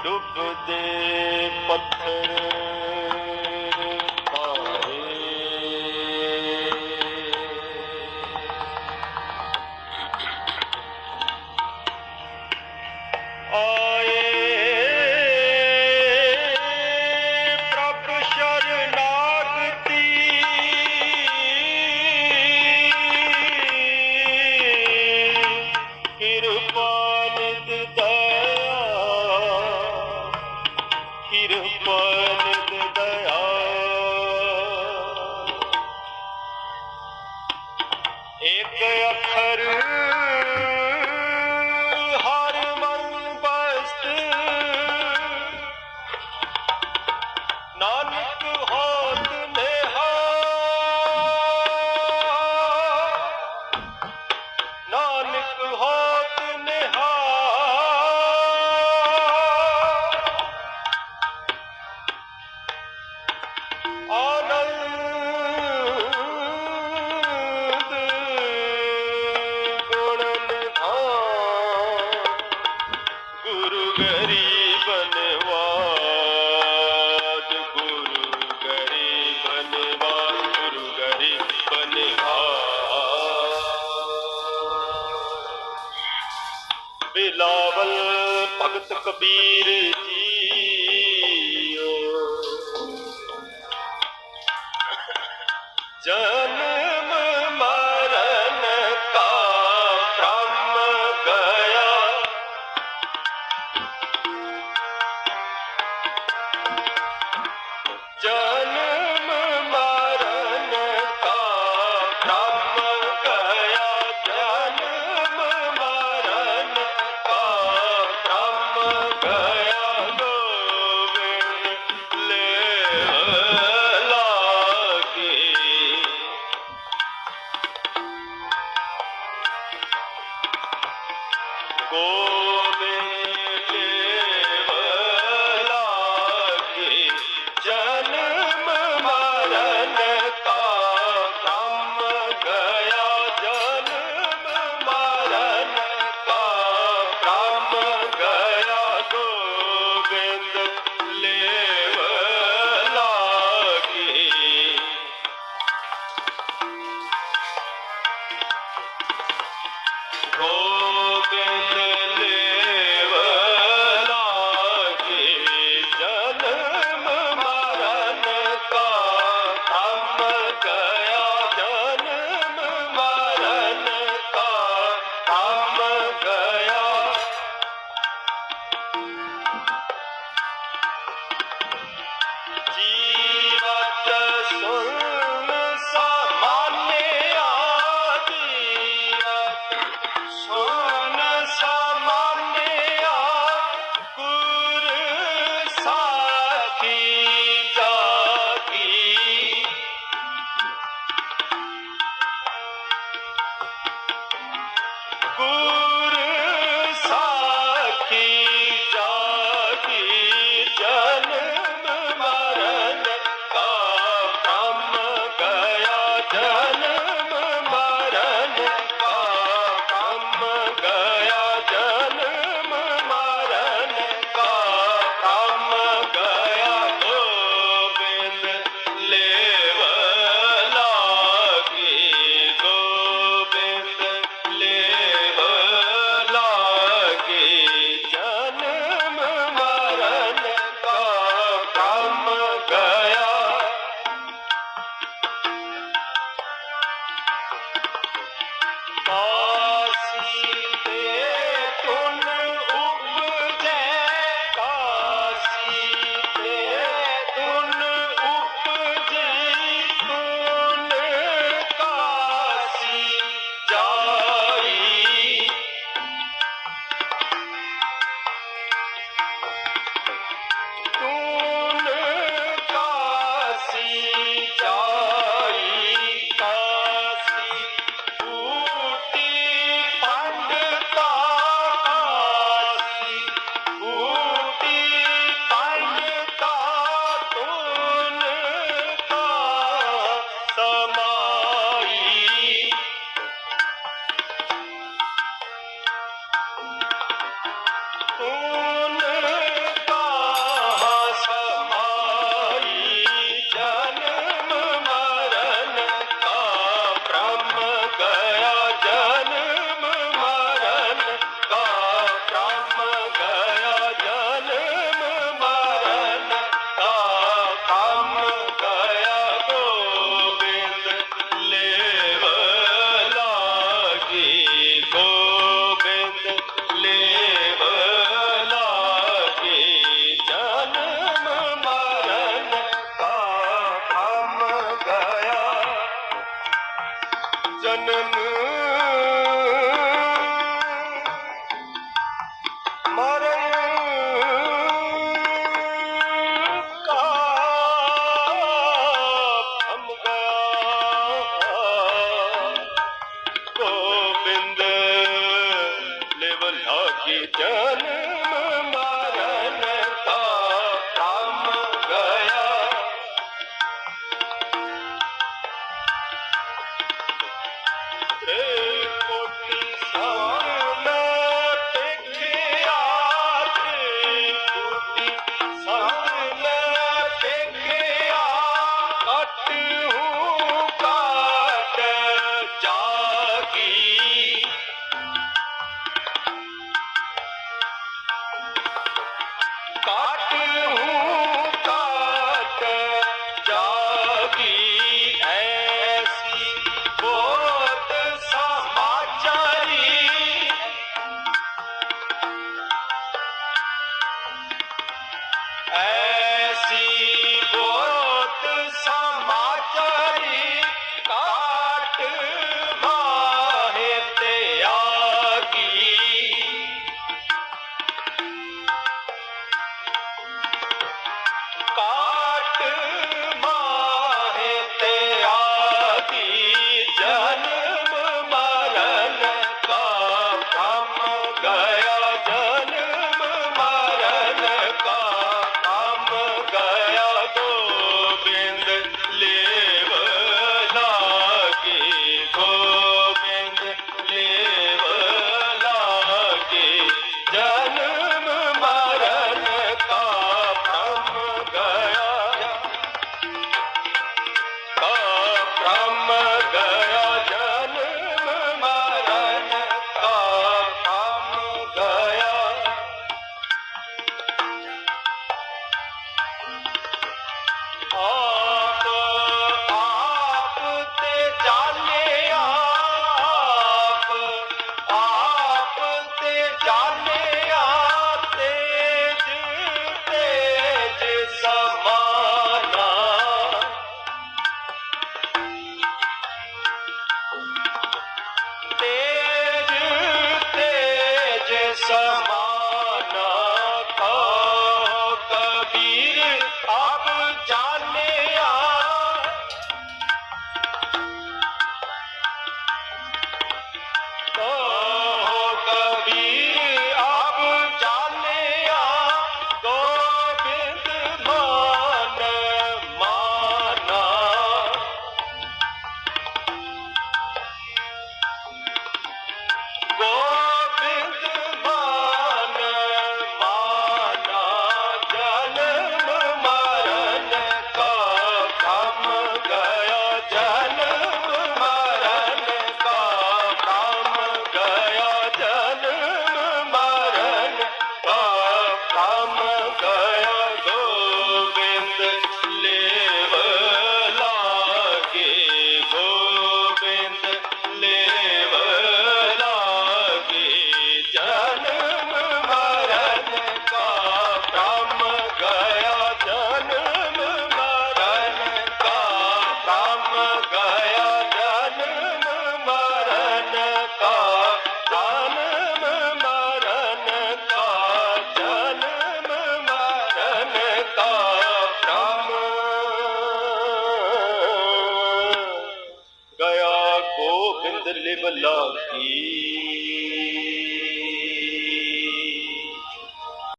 डुबदे पत्थर तारे आए प्रभु शरणागति कृपा निध दया कृपा निध दया एक अखर हर मन बस्त नानक होत नेहा नानक होत नेहा आनंद गुण निधान गुरु गरीब नवाज गुरु गरीब नवाज गुरु गरीब नवाज बिलावल भगत कबीर जी जन्म मरण का भ्रम गया जन्म मरण का भ्रम गया जन्म मरण का भ्रम गया गोविंद लेव लागे गोविंद लेव लागे जन्म मरण का भ्रम गया जन्म मरण का भ्रम गया गोविंद लेव लागे गोविंद लेव मरण का थम गया, गोविंद लिव लागी जन्म मरण का थम गया। कोटि संग न देखिया, कोटि संग न देखिया, कट हूँ काट जागी, काट हूँ काट जागी। ऐसी बहुत समाचारी, ऐसी बहुत समाचारी, काट माहे त्यागी, काट माहे त्यागी। जन्म मरण का थम गया, जन्म मरण का थम गया, गोविंद लेव लागे, गोविंद लेव लागे। जन्म मरण का थम गया, का थम गया, जन्म मरण का थम गया। आप ते जाने, आप ते जाने, तेज तेज समाना, तेज तेज समाना। कहो कबीर अब जाने, कहो कबीर अब जाने, गोविंद मान माना, गोविंद मान माना। जन्म मरण का थम गया, जन्म मरण का थम गया, जन्म मरण का थम गया, गोविंद लेव लागे, गोविंद लेव लागे। जन्म मरण का थम गया, जन्म मरण का थम गया, जन्म मरण का, जन्म मरण का, जन्म मरण का थम गया, गोविंद लिव लागी।